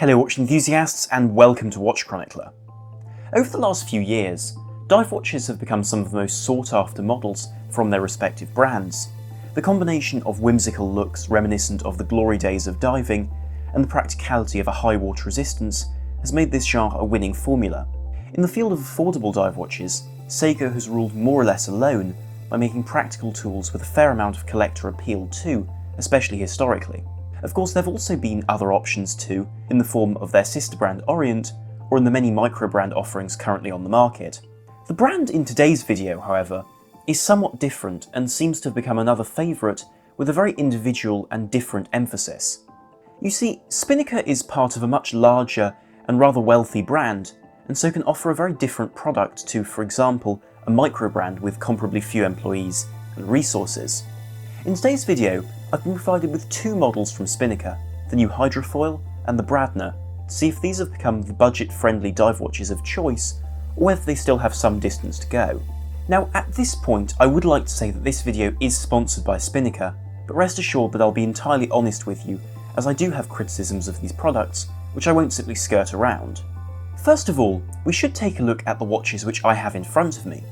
Hello watch enthusiasts and welcome to Watch Chronicler. Over the last few years, dive watches have become some of the most sought after models from their respective brands. The combination of whimsical looks reminiscent of the glory days of diving and the practicality of a high water resistance has made this genre a winning formula. In the field of affordable dive watches, Seiko has ruled more or less alone by making practical tools with a fair amount of collector appeal too, especially historically. Of course, there have also been other options too, in the form of their sister brand Orient, or in the many microbrand offerings currently on the market. The brand in today's video, however, is somewhat different and seems to have become another favourite with a very individual and different emphasis. You see, Spinnaker is part of a much larger and rather wealthy brand, and so can offer a very different product to, for example, a microbrand with comparably few employees and resources. In today's video, I've been provided with two models from Spinnaker, the new Hydrofoil and the Bradner, to see if these have become the budget-friendly dive watches of choice, or whether they still have some distance to go. Now, at this point, I would like to say that this video is sponsored by Spinnaker, but rest assured that I'll be entirely honest with you, as I do have criticisms of these products, which I won't simply skirt around. First of all, we should take a look at the watches which I have in front of me.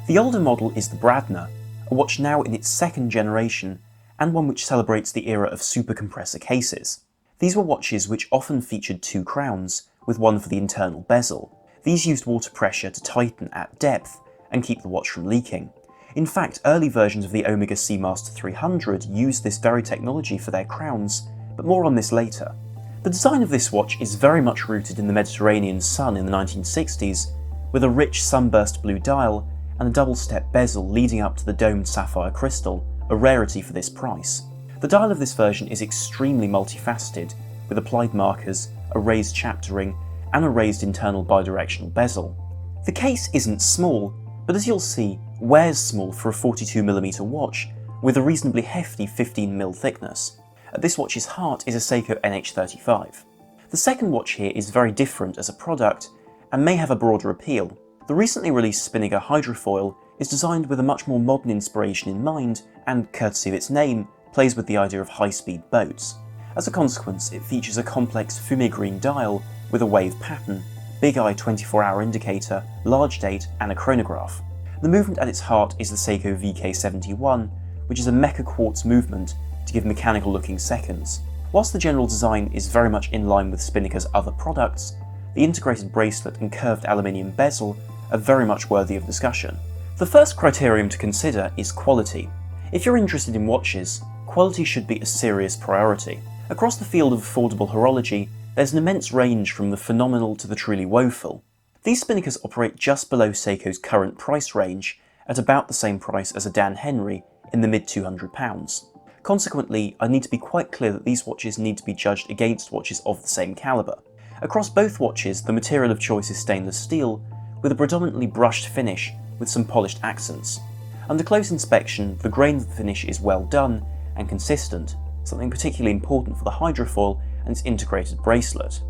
The older model is the Bradner, a watch now in its second generation, and one which celebrates the era of supercompressor cases. These were watches which often featured two crowns, with one for the internal bezel. These used water pressure to tighten at depth and keep the watch from leaking. In fact, early versions of the Omega Seamaster 300 used this very technology for their crowns, but more on this later. The design of this watch is very much rooted in the Mediterranean sun in the 1960s, with a rich sunburst blue dial and a double-step bezel leading up to the domed sapphire crystal, a rarity for this price. The dial of this version is extremely multifaceted, with applied markers, a raised chapter ring, and a raised internal bidirectional bezel. The case isn't small, but as you'll see, wears small for a 42mm watch, with a reasonably hefty 15mm thickness. At this watch's heart is a Seiko NH35. The second watch here is very different as a product, and may have a broader appeal. The recently released Spinnaker Hydrofoil is designed with a much more modern inspiration in mind, and courtesy of its name, plays with the idea of high-speed boats. As a consequence, it features a complex fumé green dial with a wave pattern, big eye 24-hour indicator, large date, and a chronograph. The movement at its heart is the Seiko VK71, which is a mecha quartz movement to give mechanical-looking seconds. Whilst the general design is very much in line with Spinnaker's other products, the integrated bracelet and curved aluminium bezel are very much worthy of discussion. The first criterion to consider is quality. If you're interested in watches, quality should be a serious priority. Across the field of affordable horology, there's an immense range from the phenomenal to the truly woeful. These Spinnakers operate just below Seiko's current price range, at about the same price as a Dan Henry, in the mid £200. Consequently, I need to be quite clear that these watches need to be judged against watches of the same calibre. Across both watches, the material of choice is stainless steel, with a predominantly brushed finish with some polished accents. Under close inspection, the grain of the finish is well done and consistent, something particularly important for the Hydrofoil and its integrated bracelet.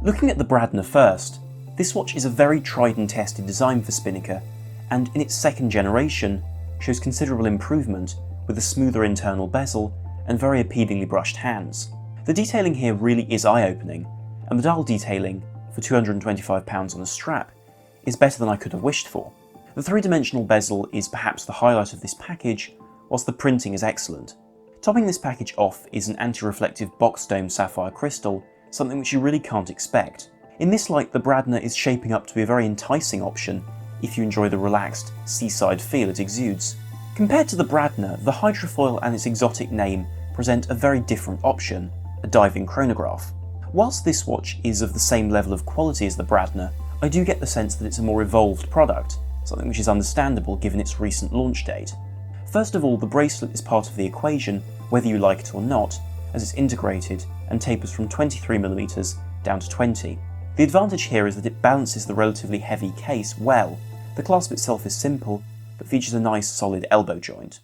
Looking at the Bradner first, this watch is a very tried and tested design for Spinnaker, and in its second generation, shows considerable improvement with a smoother internal bezel and very appealingly brushed hands. The detailing here really is eye-opening, and the dial detailing, for £225 on a strap, is better than I could have wished for. The three-dimensional bezel is perhaps the highlight of this package, whilst the printing is excellent. Topping this package off is an anti-reflective box dome sapphire crystal, something which you really can't expect. In this light, the Bradner is shaping up to be a very enticing option if you enjoy the relaxed, seaside feel it exudes. Compared to the Bradner, the Hydrofoil and its exotic name present a very different option, a diving chronograph. Whilst this watch is of the same level of quality as the Bradner, I do get the sense that it's a more evolved product, something which is understandable given its recent launch date. First of all, the bracelet is part of the equation, whether you like it or not, as it's integrated and tapers from 23mm down to 20. The advantage here is that it balances the relatively heavy case well. The clasp itself is simple, but features a nice solid elbow joint.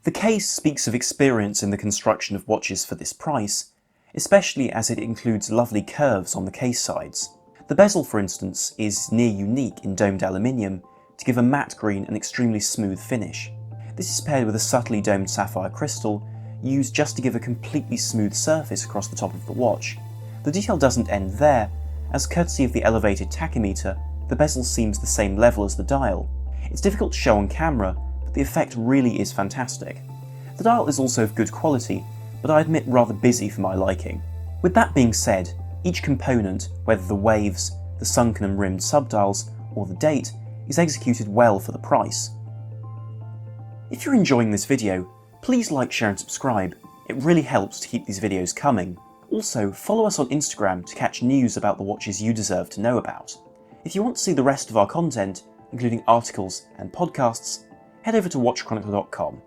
The case speaks of experience in the construction of watches for this price, especially as it includes lovely curves on the case sides. The bezel, for instance, is near unique in domed aluminium to give a matte green and extremely smooth finish. This is paired with a subtly domed sapphire crystal used just to give a completely smooth surface across the top of the watch. The detail doesn't end there, as courtesy of the elevated tachymeter, the bezel seems the same level as the dial. It's difficult to show on camera, but the effect really is fantastic. The dial is also of good quality, but I admit rather busy for my liking. With that being said, each component, whether the waves, the sunken and rimmed subdials, or the date, is executed well for the price. If you're enjoying this video, please like, share and subscribe. It really helps to keep these videos coming. Also, follow us on Instagram to catch news about the watches you deserve to know about. If you want to see the rest of our content, including articles and podcasts, head over to watchchronicler.com.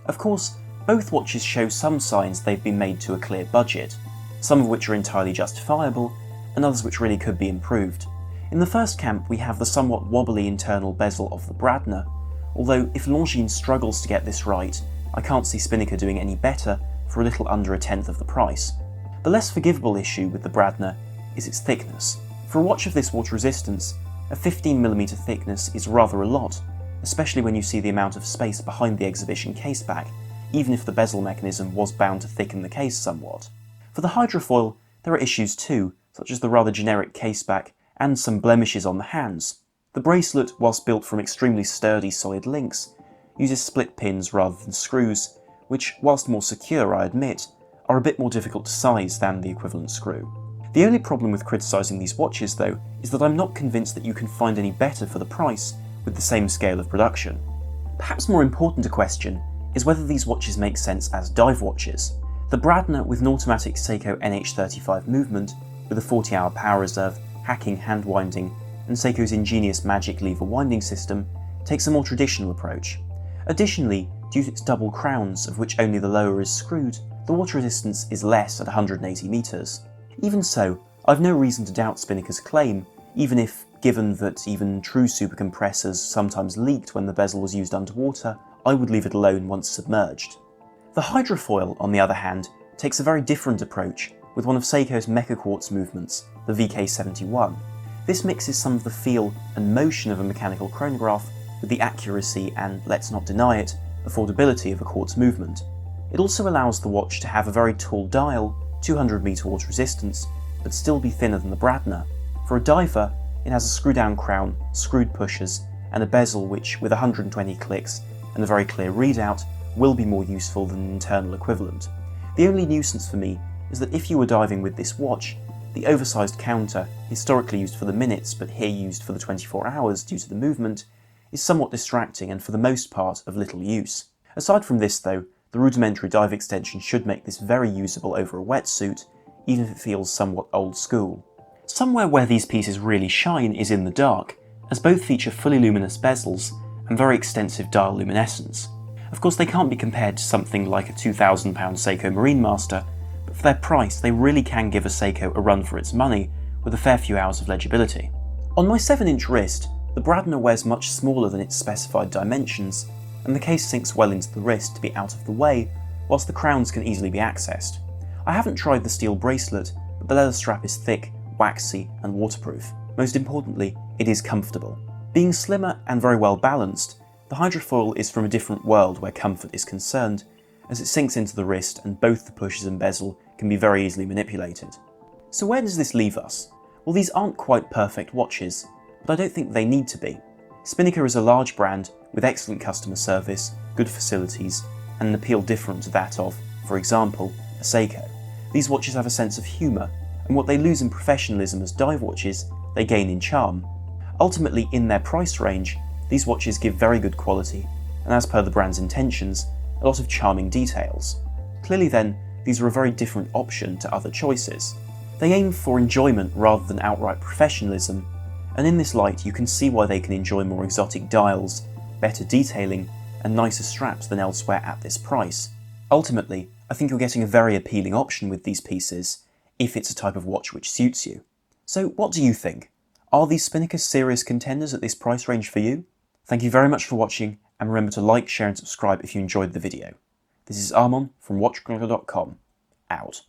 Of course, both watches show some signs they've been made to a clear budget, some of which are entirely justifiable, and others which really could be improved. In the first camp we have the somewhat wobbly internal bezel of the Bradner, although if Longines struggles to get this right, I can't see Spinnaker doing any better for a little under a tenth of the price. The less forgivable issue with the Bradner is its thickness. For a watch of this water resistance, a 15mm thickness is rather a lot, especially when you see the amount of space behind the exhibition caseback, even if the bezel mechanism was bound to thicken the case somewhat. For the hydrofoil, there are issues too, such as the rather generic caseback and some blemishes on the hands. The bracelet, whilst built from extremely sturdy solid links, uses split pins rather than screws, which, whilst more secure I admit, are a bit more difficult to size than the equivalent screw. The only problem with criticising these watches though, is that I'm not convinced that you can find any better for the price with the same scale of production. Perhaps more important a question is whether these watches make sense as dive watches. The Bradner with an automatic Seiko NH35 movement, with a 40-hour power reserve, hacking hand winding, and Seiko's ingenious magic lever winding system, takes a more traditional approach. Additionally, due to its double crowns, of which only the lower is screwed, the water resistance is less at 180 meters. Even so, I've no reason to doubt Spinnaker's claim, even if, given that even true supercompressors sometimes leaked when the bezel was used underwater, I would leave it alone once submerged. The hydrofoil, on the other hand, takes a very different approach, with one of Seiko's mecha quartz movements, the VK71. This mixes some of the feel and motion of a mechanical chronograph with the accuracy and, let's not deny it, affordability of a quartz movement. It also allows the watch to have a very tall dial, 200 meter water resistance, but still be thinner than the Bradner. For a diver, it has a screw-down crown, screwed pushers, and a bezel which, with 120 clicks and a very clear readout, will be more useful than an internal equivalent. The only nuisance for me is that if you were diving with this watch, the oversized counter, historically used for the minutes but here used for the 24 hours due to the movement, is somewhat distracting and for the most part of little use. Aside from this though, the rudimentary dive extension should make this very usable over a wetsuit, even if it feels somewhat old school. Somewhere where these pieces really shine is in the dark, as both feature fully luminous bezels and very extensive dial luminescence. Of course they can't be compared to something like a £2,000 Seiko Marine Master, but for their price they really can give a Seiko a run for its money with a fair few hours of legibility. On my 7-inch wrist, the Bradner wears much smaller than its specified dimensions, and the case sinks well into the wrist to be out of the way, whilst the crowns can easily be accessed. I haven't tried the steel bracelet, but the leather strap is thick, waxy and waterproof. Most importantly, it is comfortable. Being slimmer and very well balanced, the hydrofoil is from a different world where comfort is concerned, as it sinks into the wrist and both the pushers and bezel can be very easily manipulated. So where does this leave us? Well, these aren't quite perfect watches, but I don't think they need to be. Spinnaker is a large brand with excellent customer service, good facilities, and an appeal different to that of, for example, a Seiko. These watches have a sense of humour, and what they lose in professionalism as dive watches, they gain in charm. Ultimately, in their price range, these watches give very good quality, and as per the brand's intentions, a lot of charming details. Clearly then, these are a very different option to other choices. They aim for enjoyment rather than outright professionalism, and in this light you can see why they can enjoy more exotic dials, better detailing, and nicer straps than elsewhere at this price. Ultimately, I think you're getting a very appealing option with these pieces, if it's a type of watch which suits you. So what do you think? Are these Spinnaker serious contenders at this price range for you? Thank you very much for watching, and remember to like, share and subscribe if you enjoyed the video. This is Armon from watchchronicler.com, out.